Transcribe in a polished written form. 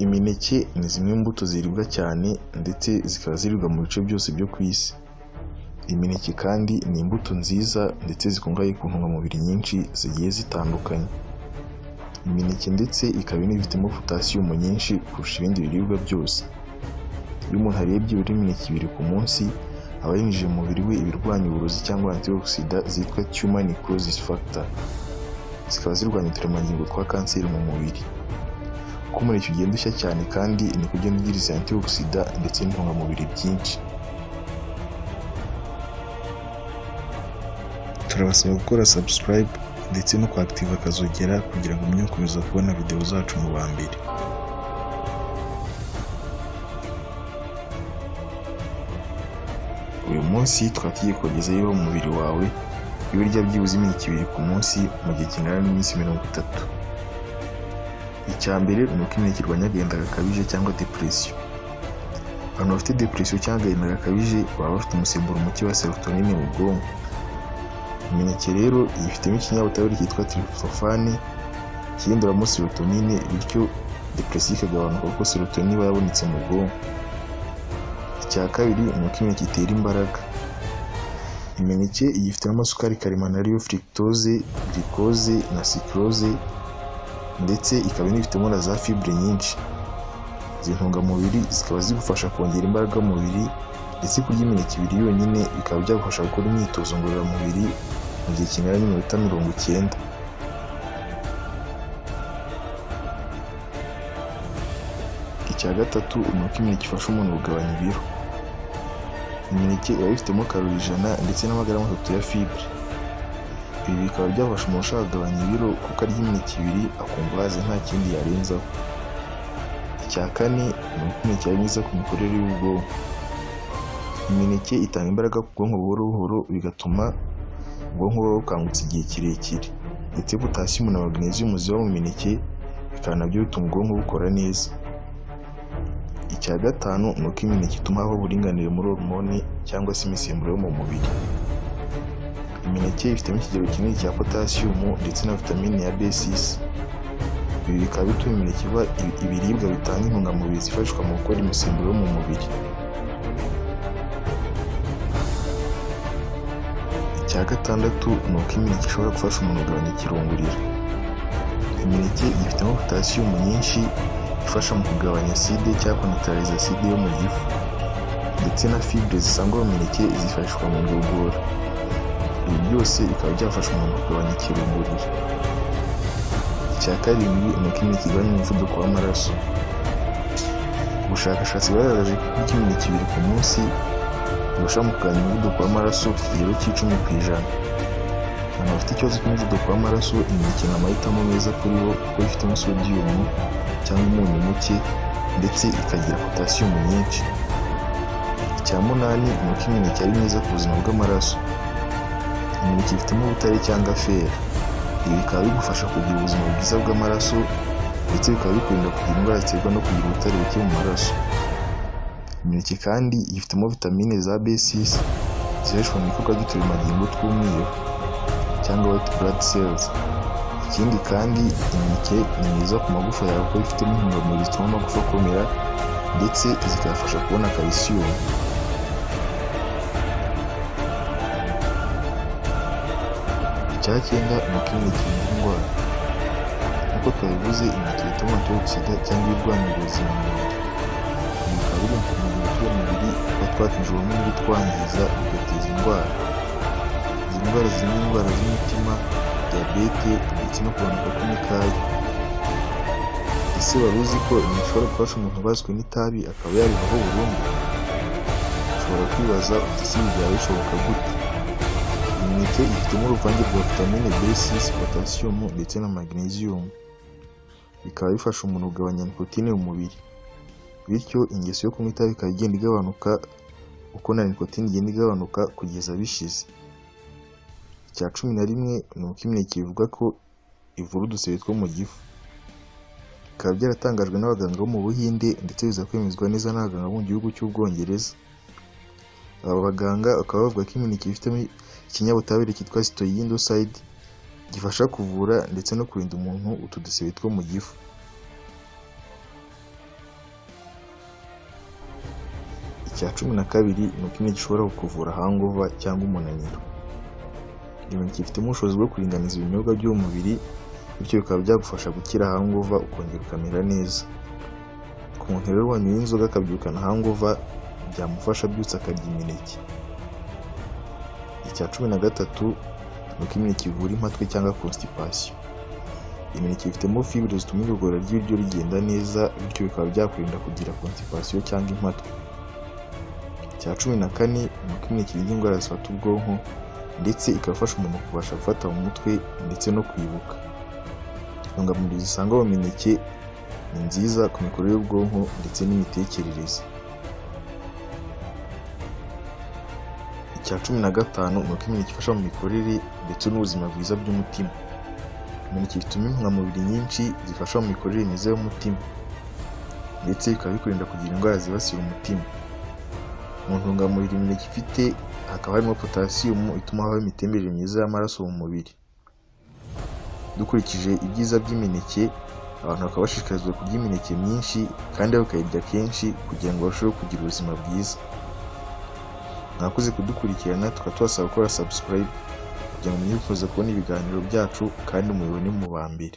Imineke ni zimwe mu mbuto ziribwa cyane ndetse zikaba ziribwa mu bice byose byo ku isi. Imineke kandi ni imbuto nziza ndetse zikungahaye ku ntungamubiri nyinshi zigiye zitandukanye. Imineke ndetse ikaba inifitemo potassium nyinshi kurusha ibindi biribwa byose. Iyo umuntu ariye byibura imineke 2 ku munsi, aba yinjije mu mubiri we ibirwanya uburozi cyangwa antioxidant zitwa tumor necrosis factor. Zikaba zirwanya uturemangingo twa kanseri mu mubiri. Uko umuneke ugenda ushya cyane kandi niko ugenda ugira izi antioxidant ndetse n'intungamubiri byinshi. Turabasaba gukora subscribe ndetse no kuactiva akazogera kugira ngo umenye gukomeza kubona video zacu mu ba mbere. Uyu munsi twatiye kugezayo mu mubiri wawe iyo urya byibuze imineke 2 ku munsi mu gihe kingana n'iminsi 30. Icya mbere ni uko imineke irwanya agahinda gakabije cyangwa depression. Abantu bafite depression cyangwa agahinda gakabije baba bafite umusemburo muke wa serotonin mu bwonko. Imineke rero ifitemo ikinyabutabire cyitwa tryptophan gihinduramo serotonin, bityo depression ikagabanuka kuko serotonin iba yabonetse mu bwonko. Icya kabiri ni uko imineke itera imbaraga. Imineke ifitemo amasukari karemano ariyo fructose, glucose na sucrose, ndetse ikaba inifitemo na za fibre nyinshi. Izi ntungamubiri zikaba zigufasha kongera imbaraga mu mubiri, ndetse kurya imineke 2 yonyine bikaba byagufasha gukora imyitozo ngororamubiri mu gihe kingana n'iminota 90. Icya gatatu ni uko imineke ifasha umuntu kugabanya ibiro. Imineke iba ifitemo kalori 100 ndetse n'amagarama 3 ya fibre. Ibi bikaba byafasha umuntu ushaka kugabanya ibiro kuko arya imineke 2 akumva ahaze nta kindi yarenzaho. Icya kane ni uko imineke ari myiza ku mikorere y'ubwonko. Imineke itanga imbaraga ku bwonko buhoro buhoro, bigatuma ubwonko buba bukangutse igihe kirekire. Ndetse potassium na magnesium ziba mu mineke bikaba nabyo bituma ubwonko bukora neza. Icya gatanu ni uko imineke ituma habaho uburinganire muri hormone cyangwa se imisemburo yo mu mubiri. Imineke ifitemo ikigero kinini cya potassium ndetse na vitamine ya B6. Ibi bikaba bituma imineke iba ibiribwa bitanga intungamubiri zifashishwa mu gukora imisemburo yo mu mubiri. Icya gatandatu ni uko imineke ishobora gufasha umuntu kugabanya ikirunguriro. Imineke ifitemo potassium nyinshi ifasha mu kugabanya acide cyangwa neutralize acide yo mu gifu, ndetse na fibre zisangwa mu mineke zifashishwa mu igogora. Ibi byose bikaba byafasha umuntu kugabanya ikirunguriro. Icya karindwi ni uko imineke igabanya umuvuduko w'amaraso. Ubushakashatsi bwagaragaje ko kurya imineke 2 ku munsi bifasha mu kugabanya umuvuduko w'amaraso ku kigero cy'10%. Abantu bafite ikibazo cy'umuvuduko w'amaraso, imineke ni amahitamo meza kuri bo kuko ifitemo sodium cyangwa umunyu muke, ndetse ikagira potassium nyinshi. Icya munani ni uko imineke ari myiza ku buzima bw'amaraso. Imineke ifitemo ubutare cyangwa fer. Ibi bikaba bigufasha kugira ubuzima bwiza bw'amaraso, ndetse bikaba bikurinda kugira indwara ziterwa no kugira ubutare buke mu maraso. Imineke kandi ifitemo vitamine za B6 zifashishwa mu bikorwa by'uturemangingo tw'umweru cyangwa white blood cells. Ikindi kandi imineke ni myiza ku magufa yawe kuko ifitemo intungamubiri zituma amagufa akomera, ndetse zikayafasha kubona calcium. Icya cyenda ni uko imineke irinda indwara. Nk'uko twabivuze, imineke ifitemo antioxidant cyangwa ibirwanya uburozi mu mubiri. Ibi bikaba biri mu kumenya umubiri kuba twakinjirwamo n'ibitwangiza bigateza indwara. Izi ndwara zirimo indwara z'umutima, diyabete, ndetse no kugabanuka kw'imikaya. Ese wari uzi ko imineke ishobora gufasha umuntu ubaswe n'itabi akaba yarivaho burundu? Ushobora kwibaza uti ese ibi byaba bishoboka gute? Imineke ifitemo uruvange rwa vitamine B6, potassium ndetse na magnesium. Bikaba bifasha umuntu kugabanya nikotine mu mubiri, bityo ingeso yo kunywa itabi ikaba igenda igabanuka uko na nikotine igenda igabanuka kugeza bishize. Icya 11 ni uko imineke ivuga ko ivura udusebe two mu gifu. Bikaba byaratangajwe n'abaganga bo mu Buhinde, ndetse biza kwemezwa neza n'abaganga bo mu gihugu cy'Ubwongereza. Aba baganga bakaba bavuga ko imineke ifitemo ikinyabutabire cyitwa citoyindoside – gifasha kuvura ndetse no kurinda umuntu utu dusebe two mu gifu. Icya 12 ni uko imineke ishobora kukuvura hangover cyangwa umunaniro. Imineke ifitemo ubushobozi bwo kuringaniza ibinyobwa by'umubiri, bityo bikaba byagufasha gukira hangover ukongera ukamera neza. Ku muntu rero wanyoye inzoga akabyukana hangover, byamufasha byutse akarya imineke. Icya 13 ni uko imineke ivura impatwe cyangwa constipation. Imineke ifitemo fibre zituma igogora ry'ibiryo rigenda neza, bityo bikaba byakurinda kugira constipation cyangwa impatwe. Icya 14 ni uko imineke irinda indwara zifata ubwonko ndetse ikafasha umuntu kubasha gufata mu mutwe ndetse no kwibuka. Intungamubiri zisanga mu mineke ni nziza ku mikorere y'ubwonko ndetse n'imitekerereze. Icya 15 ni uko imineke ifasha mu mikorere ndetse n'ubuzima bwiza by'umutima. Imineke ifitemo intungamubiri nyinshi zifasha mu mikorere myiza y'umutima ndetse bikaba bikurinda kugira indwara zibasira umutima. Mu ntungamubiri imineke ifite hakaba harimo potassium ituma habaho imitemberere myiza y'amaraso mu mubiri. Dukurikije ibyiza by'imineke, abantu bakaba bashishikarizwa kurya imineke myinshi kandi bakayirya kenshi kugira ngo barusheho kugira ubuzima bwiza. Mwakoze kudukurikirana, tukaba tubasaba gukora subscribe kugira ngo mwifuze kubona ibiganiro byacu kandi mubibone mu ba mbere.